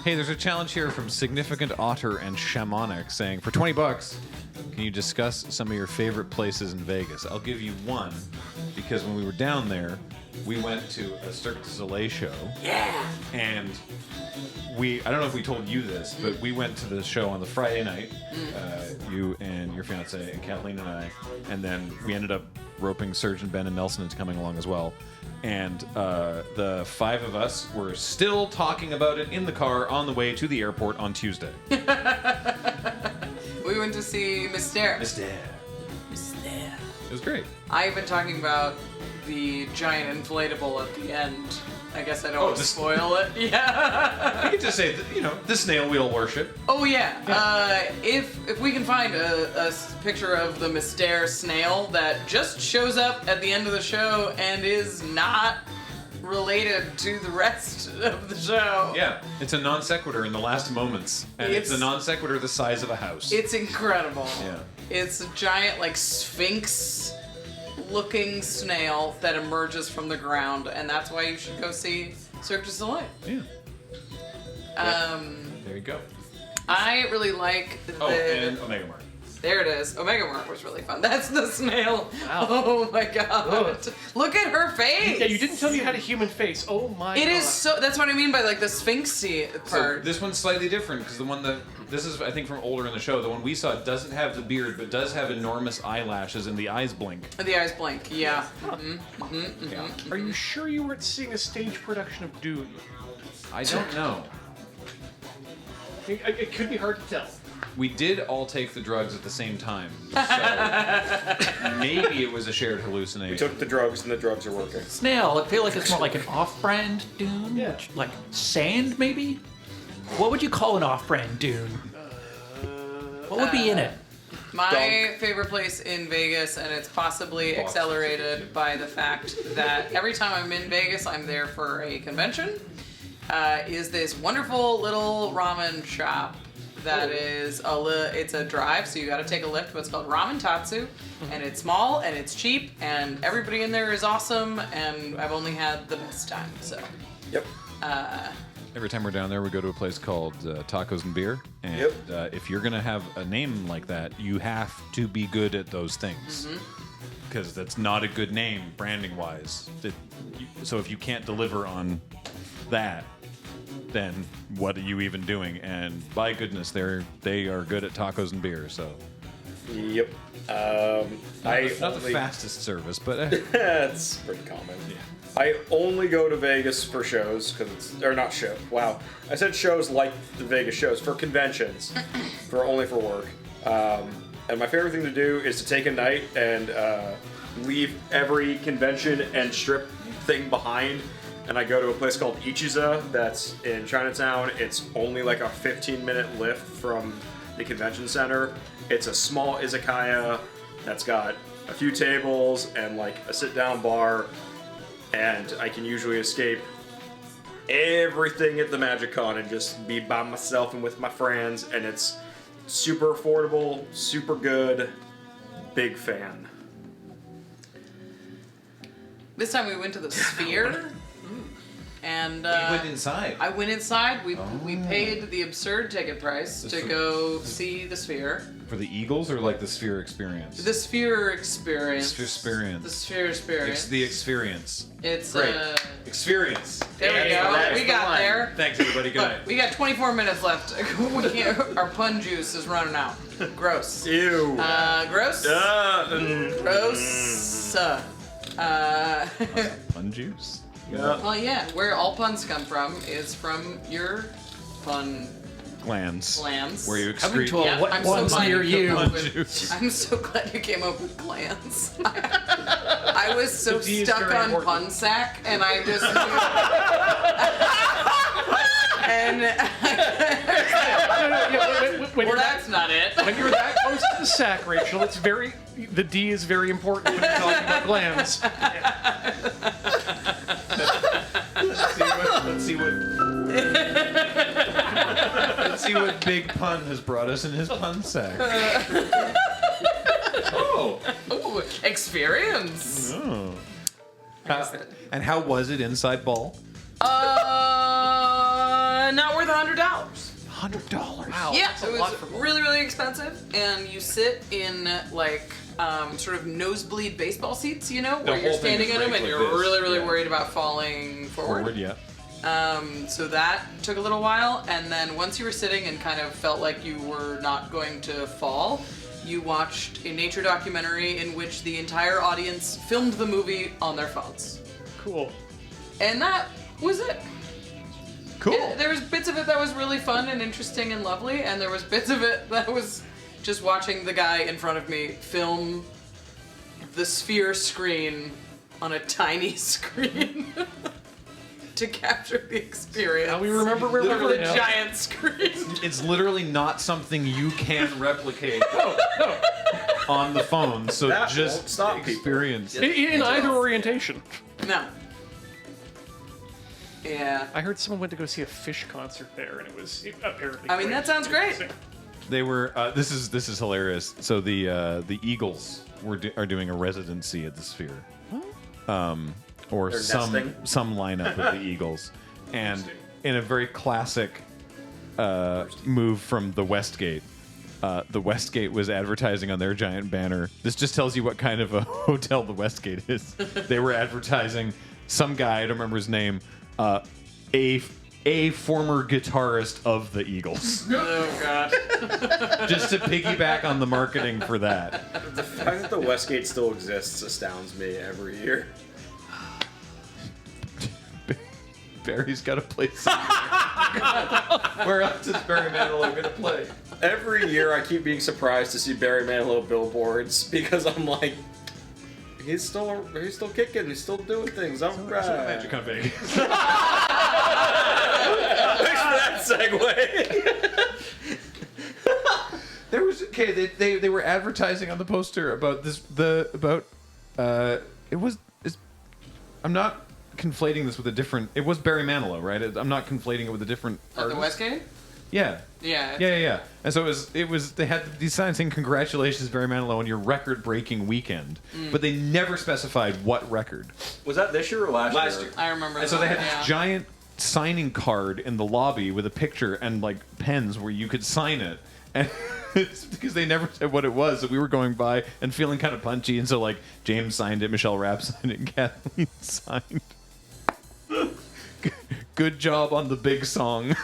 Hey, there's a challenge here from Significant Otter and Shamonic saying, for $20, can you discuss some of your favorite places in Vegas? I'll give you one, because when we were down there, we went to a Cirque du Soleil show. Yeah. And I don't know if we told you this, but we went to the show on the Friday night, you and your fiance and Kathleen and I, and then we ended up roping Surgeon Ben and Nelson into coming along as well. And the five of us were still talking about it in the car on the way to the airport on Tuesday. We went to see Mystère. Mystère. It was great. I've been talking about the giant inflatable at the end. I guess I don't want to spoil it. Yeah. I could just say, the snail wheel worship. Oh yeah. If we can find a picture of the Mystère snail that just shows up at the end of the show and is not related to the rest of the show. Yeah, it's a non sequitur in the last moments, and it's a non sequitur the size of a house. It's incredible. Yeah. It's a giant, sphinx-looking snail that emerges from the ground, and that's why you should go see Cirque du Soleil. Yeah. There you go. I really like the... and Omega Mart. There it is. Omega Mart was really fun. That's the snail. Wow. Oh my god. Ugh. Look at her face. Yeah, you didn't tell me you had a human face. Oh my god. It is so... That's what I mean by, the sphinxy part. So this one's slightly different, because the one that... This is, I think, from older in the show. The one we saw doesn't have the beard, but does have enormous eyelashes and the eyes blink. The eyes blink, yeah. Yeah. Are you sure you weren't seeing a stage production of Dune? I don't know. It could be hard to tell. We did all take the drugs at the same time, so maybe it was a shared hallucination. We took the drugs, and the drugs are working. Snail, I feel like it's more like an off-brand Dune. Yeah. Like sand, maybe? What would you call an off-brand Dune? What would be in it? My favorite place in Vegas, and it's possibly accelerated by the fact that every time I'm in Vegas, I'm there for a convention, is this wonderful little ramen shop that is it's a drive, so you got to take a lift, but it's called Ramen Tatsu, and it's small and it's cheap, and everybody in there is awesome, and I've only had the best time. So. Yep. Every time we're down there, we go to a place called Tacos and Beer, and if you're gonna have a name like that, you have to be good at those things, because that's not a good name branding-wise. So if you can't deliver on that, then what are you even doing? And by goodness, they are good at tacos and beer. So. Yep. Not the fastest service, but that's pretty common. Yeah. I only go to Vegas for shows, or not show. Wow, I said shows like the Vegas shows, for conventions, only for work. And my favorite thing to do is to take a night and leave every convention and strip thing behind. And I go to a place called Ichiza that's in Chinatown. It's only like a 15-minute lift from the convention center. It's a small izakaya that's got a few tables and a sit-down bar. And I can usually escape everything at the MagicCon and just be by myself and with my friends. And it's super affordable, super good, big fan. This time we went to the Sphere. And you went inside. I went inside. We paid the absurd ticket price to go see the Sphere. For the Eagles or the Sphere experience? The Sphere experience. Sphere experience. The Sphere experience. The experience. It's great. Experience. There we go. We got there. Thanks, everybody. Good night. We got 24 minutes left. We can't. Our pun juice is running out. Gross. Ew. Gross. Gross. Pun juice. Well, yeah. Where all puns come from is from your pun glands. Glands. Where you Coming excrete. to a I'm so one's glad near you you. came up with- I'm so glad you came up with glands. I was so The D is stuck very on important. pun sack, and I just When well, you're that's not it. when you're that close to the sack, Rachel, the D is very important when you're talking about glands. Let's see what Big Pun has brought us in his pun sack. Ooh, experience. Oh. And how was it inside ball? Not worth $100. $100. Wow. Yeah, that's it a lot was for bowling. really, really expensive, and you sit in like sort of nosebleed baseball seats, you know, where you're whole thing standing is in them rigged and like you're this. really, really Yeah. worried about falling forward. Yeah. So that took a little while, and then once you were sitting and kind of felt like you were not going to fall, you watched a nature documentary in which the entire audience filmed the movie on their phones. Cool. And that was it. Cool. There was bits of it that was really fun and interesting and lovely, and there was bits of it that was just watching the guy in front of me film the sphere screen on a tiny screen to capture the experience. Now we remember where we over were the now. giant screen. It's literally not something you can replicate on the phone. So That won't just stop people. experience. In either orientation. No. Yeah. I heard someone went to go see a Fish concert there, and it was apparently. I mean, that sounds great. They were. This is hilarious. So the Eagles are doing a residency at the Sphere, or They're some nesting. lineup of the Eagles, and in a very classic move from the Westgate. The Westgate was advertising on their giant banner. This just tells you what kind of a hotel the Westgate is. They were advertising some guy, I don't remember his name, a former guitarist of the Eagles. Oh god. Just to piggyback on the marketing for that. The fact that the Westgate still exists astounds me every year. Barry's got to play somewhere. Where else is Barry Manilow going to play? Every year I keep being surprised to see Barry Manilow billboards because I'm like, he's still kicking, he's still doing things. I'm right. Magic on Vegas. Thanks for that segue. There was they were advertising on the poster about this I'm not conflating this with a different. It was Barry Manilow, right? I'm not conflating it with a different At the artist. Westgate? Yeah. Yeah. Yeah. And so it was they had these signs saying congratulations Barry Manilow on your record-breaking weekend, but they never specified what record. Was that this year or last year? I remember And that. so they had yeah. this giant signing card in the lobby with a picture and like pens where you could sign it. And it's because they never said what it was, so we were going by and feeling kind of punchy, and so like James signed it, Michelle Rapp signed it, and Kathleen signed. Good job on the big song.